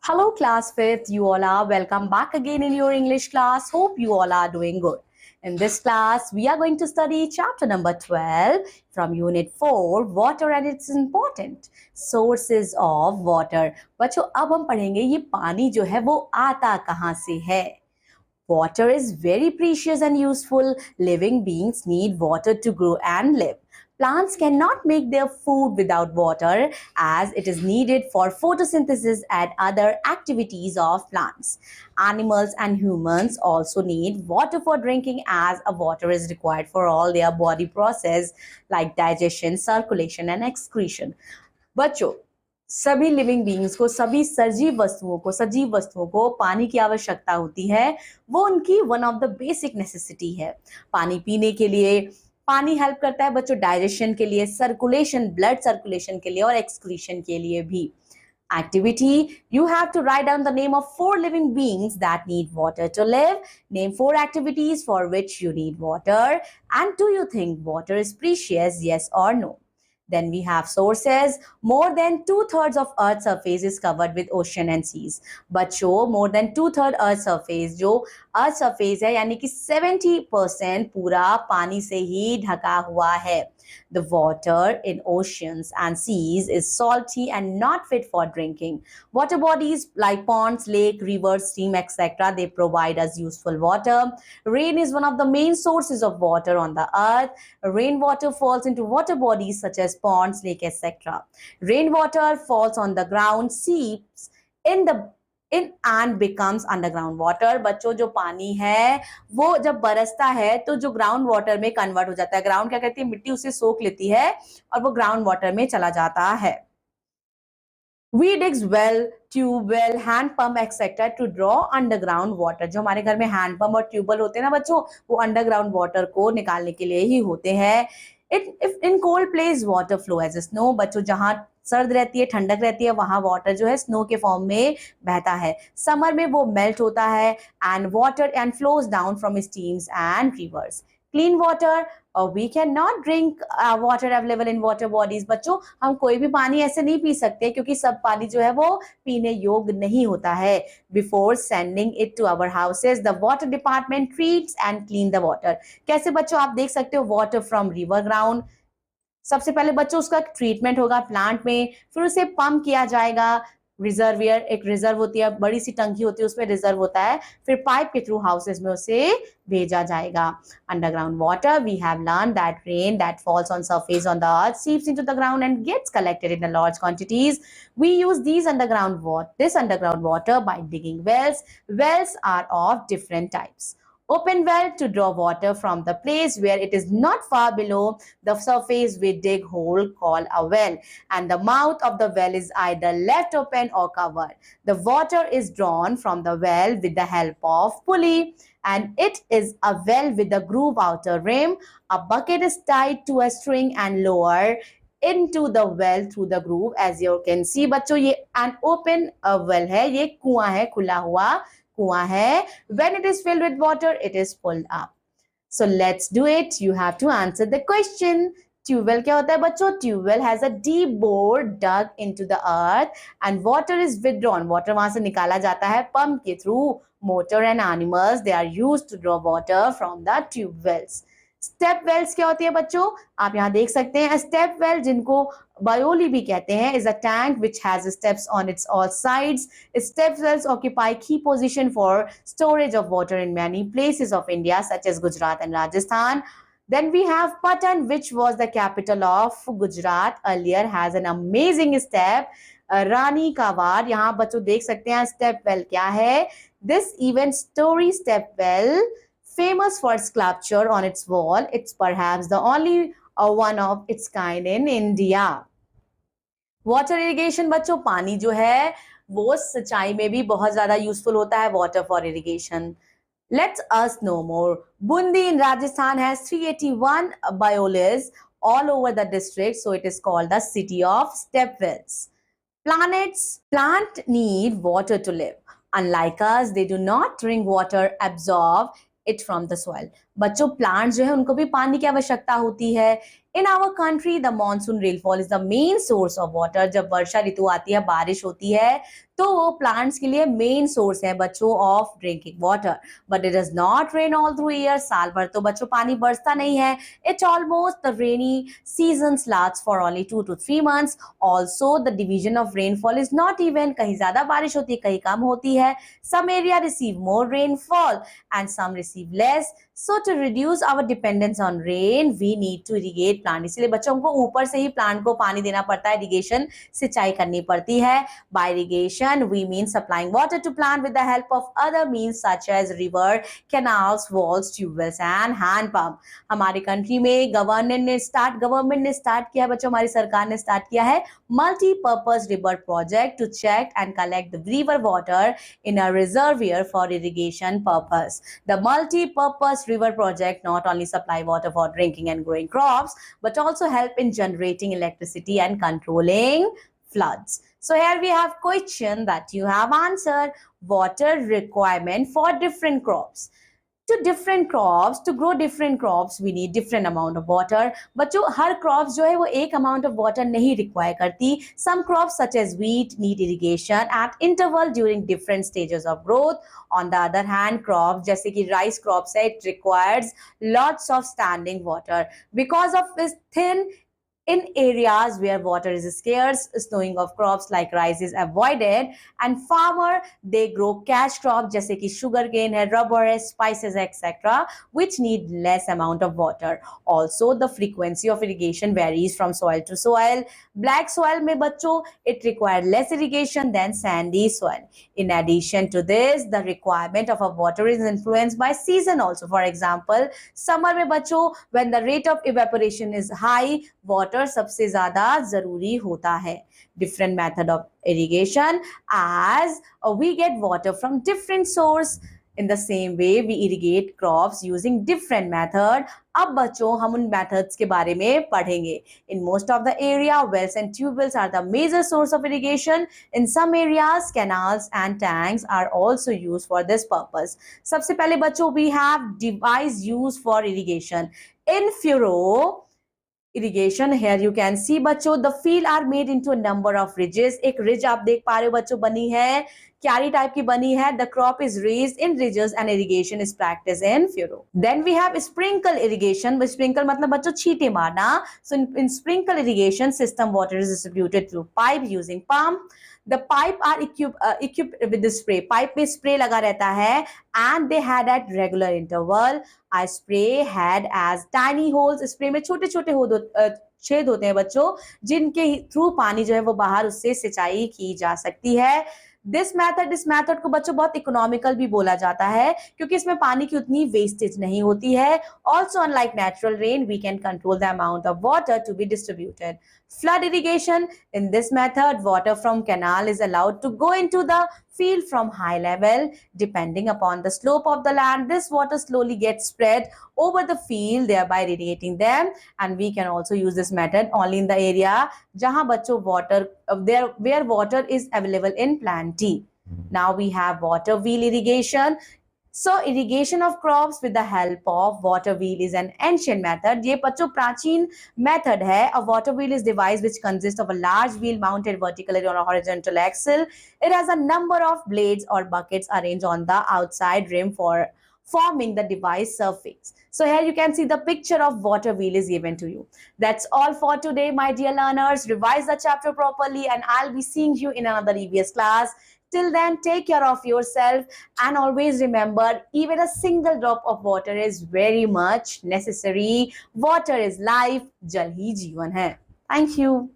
Hello, class fifth. You all are welcome back again in your English class. Hope you all are doing good. In this class, we are going to study chapter number 12 from unit 4, water and its important sources of water. बच्चों अब हम पढ़ेंगे ये पानी जो है वो आता कहाँ से है. Water is very precious and useful. Living beings need water to grow and live. Plants cannot make their food without water as it is needed for photosynthesis and other activities of plants. Animals and humans also need water for drinking as water is required for all their body process like digestion, circulation and excretion. बच्चों सभी living beings को, सभी सजीव वस्तुओं को पानी की आवश्यकता होती है. वो उनकी one of the basic necessity है. पानी पीने के लिए पानी हेल्प करता है बच्चों डाइजेशन के लिए, सर्कुलेशन, ब्लड सर्कुलेशन के लिए और एक्सक्रीशन के लिए भी. Activity, you have to write down the name of 4 living beings that need water to live. Name 4 activities for which you need water. And do you think water is precious, yes or no? Then we have sources. More than 2/3 of Earth's surface is covered with ocean and seas. बच्चों more than 2/3 Earth surface, जो Earth surface है यानी कि 70% पूरा पानी से ही ढका हुआ है. The water in oceans and seas is salty and not fit for drinking. Water bodies like ponds, lake, rivers, stream, etc. they provide us useful water. Rain is one of the main sources of water on the earth. Rainwater falls into water bodies such as ponds, lake, etc. Rainwater falls on the ground, seeps in and becomes underground water. बच्चों जो पानी है वो जब बरसता है तो जो ग्राउंड वाटर में कन्वर्ट हो जाता है. ग्राउंड क्या कहती है, मिट्टी उसे सोख लेती है और वो ग्राउंड वाटर में चला जाता है. We dig well, tubewell, hand pump etcetera to draw underground water. जो हमारे घर में हैंड पंप और ट्यूबवेल होते हैं ना बच्चों, वो अंडरग्राउंड वाटर को निकालने के लिए ही होते हैं. In cold place water flow as snow. बच्चों जहां सर्द रहती है, ठंडक रहती है, वहां वाटर जो है स्नो के फॉर्म में बहता है. समर में वो मेल्ट होता है and water and flows down from streams and rivers. Clean water, we can not drink water available in water bodies. बच्चों हम कोई भी पानी ऐसे नहीं पी सकते क्योंकि सब पानी जो है वो पीने योग्य नहीं होता है. Before sending it to our houses the water department treats and clean the water. कैसे बच्चों, आप देख सकते हो वाटर फ्रॉम रिवर ग्राउंड. सबसे पहले बच्चों उसका ट्रीटमेंट होगा प्लांट में, फिर उसे पंप किया जाएगा. रिजर्वियर, एक रिजर्व होती है, बड़ी सी टंकी होती है, उसमें रिजर्व होता है, फिर पाइप के थ्रू हाउसेज में उसे भेजा जाएगा. Underground water, we have learn that rain that falls on surface on the earth seeps into the ground and gets collected in large quantities. We use this underground water by digging wells. Wells are of different types. Open well to draw water from the place where it is not far below the surface. We dig hole called a well and the mouth of the well is either left open or covered. The water is drawn from the well with the help of pulley and it is a well with a groove outer rim. A bucket is tied to a string and lowered into the well through the groove. As you can see बच्चों, ये an open well है, ये कुआं है, खुला हुआ कुआं है. When it is filled with water, it is pulled up. So let's do it. You have to answer the question. Tube well क्या होता है बच्चों? Tube well has a deep bore dug into the earth and water is withdrawn. Water वहां से निकाला जाता है pump के through. Motor and animals they are used to draw water from the tube wells. Step wells क्या होती है बच्चों? आप यहाँ देख सकते हैं. स्टेप वेल, जिनको बायोली भी कहते हैं, is a tank which has steps on its all sides. Step wells occupy key position for storage of water in many places of India such as Gujarat and Rajasthan. Then we have Patan, which was the capital of Gujarat earlier, has an amazing step. रानी का वार, यहाँ बच्चों देख सकते हैं step well क्या है. This even story step well, famous for sculpture on its wall. It's perhaps the only one of its kind in India. Water irrigation बच्चों, पानी जो है वो सिंचाई में भी बहुत ज्यादा यूजफुल होता है. Water for irrigation. Let us know more. Bundi in Rajasthan has 381 biolis all over the district, so it is called the city of step wells. Plant need water to live. Unlike us, they do not drink water, absorb it from the soil. बच्चों plants जो है उनको भी पानी की आवश्यकता होती है। In our country the monsoon rainfall is the main source of water. जब वर्षा ऋतु आती है, बारिश होती है, तो वो प्लांट्स के लिए मेन सोर्स है बच्चों of drinking water. But it does not rain all through year. साल भर तो बच्चों पानी बरसता नहीं है। It almost the rainy seasons last for only 2 to 3 months। Also the division of rainfall is not even. कहीं ज्यादा बारिश होती है, कहीं कम होती है। Some area receive more rainfall and some receive less. So to reduce our dependence on rain, we need to irrigate plant. इसलिए बच्चों को ऊपर से ही प्लांट को पानी देना पड़ता है, irrigation सिंचाई करनी पड़ती है। By irrigation, we mean supplying water to plant with the help of other means such as river, canals, walls, tubewells and hand pump. हमारी कंट्री में गवर्नमेंट ने स्टार्ट किया बच्चों, हमारी सरकार ने स्टार्ट किया है multi-purpose river project to check and collect the river water in a reservoir for irrigation purpose. The multi-purpose river project not only supply water for drinking and growing crops, but also help in generating electricity and controlling floods. So here we have question that you have answered. Water requirement for different crops. To grow different crops we need different amount of water. बच्चों हर crops जो है वो एक amount of water नहीं require करती. Some crops such as wheat need irrigation at interval during different stages of growth. On the other hand, crops जैसे कि rice crops है, it requires lots of standing water because of its thin. In areas where water is scarce, sowing of crops like rice is avoided, and farmer they grow cash crops जैसे कि sugarcane है, rubber है, spices etc., which need less amount of water. Also, the frequency of irrigation varies from soil to soil. Black soil में बच्चों it requires less irrigation than sandy soil. In addition to this, the requirement of a water is influenced by season also. For example, summer में बच्चों when the rate of evaporation is high, water सबसे ज्यादा जरूरी होता है. Different method of irrigation as we get water from different source. In the same way, we irrigate crops using different method. अब बच्चों हम उन methods के बारे में पढ़ेंगे. In most of the area, wells and tubewells are the major source of irrigation. In some areas, canals and tanks are also used for this purpose. सबसे पहले बच्चों we have device used for irrigation. In furrow irrigation, here you can see बच्चों the field are made into a number of ridges. एक ridge आप देख पा रहे हो बच्चों बनी है, क्यारी टाइप की बनी है. The crop is raised in ridges and irrigation is practiced in furrow. Then we have sprinkle irrigation. Sprinkle मतलब बच्चों छींटे मारना. So in sprinkle irrigation system, water is distributed through pipe using pump. The pipe are equipped with the spray. Pipe में spray लगा रहता है and they had at regular interval. A spray head as tiny holes. spray में छोटे छोटे छेद होते हैं बच्चों, जिनके थ्रू पानी जो है वो बाहर उससे सिंचाई की जा सकती है. इस मेथड को बच्चों बहुत इकोनॉमिकल भी बोला जाता है क्योंकि इसमें पानी की उतनी वेस्टेज नहीं होती है. Also unlike natural rain we can control the amount of water to be distributed. Flood irrigation. In this method, water from canal is allowed to go into the field from high level. Depending upon the slope of the land, this water slowly gets spread over the field, thereby irrigating them. And we can also use this method only in the area जहाँ बच्चों water where water is available in plenty. Now we have water wheel irrigation. So irrigation of crops with the help of water wheel is an ancient method. ये बच्चों प्राचीन method है. A water wheel is device which consists of a large wheel mounted vertically on a horizontal axle. It has a number of blades or buckets arranged on the outside rim for forming the device surface. So here you can see the picture of water wheel is given to you. That's all for today, my dear learners. Revise the chapter properly and I'll be seeing you in another EVS class. Till then, take care of yourself and always remember, even a single drop of water is very much necessary. Water is life. Jal hi jeevan hai. Thank you.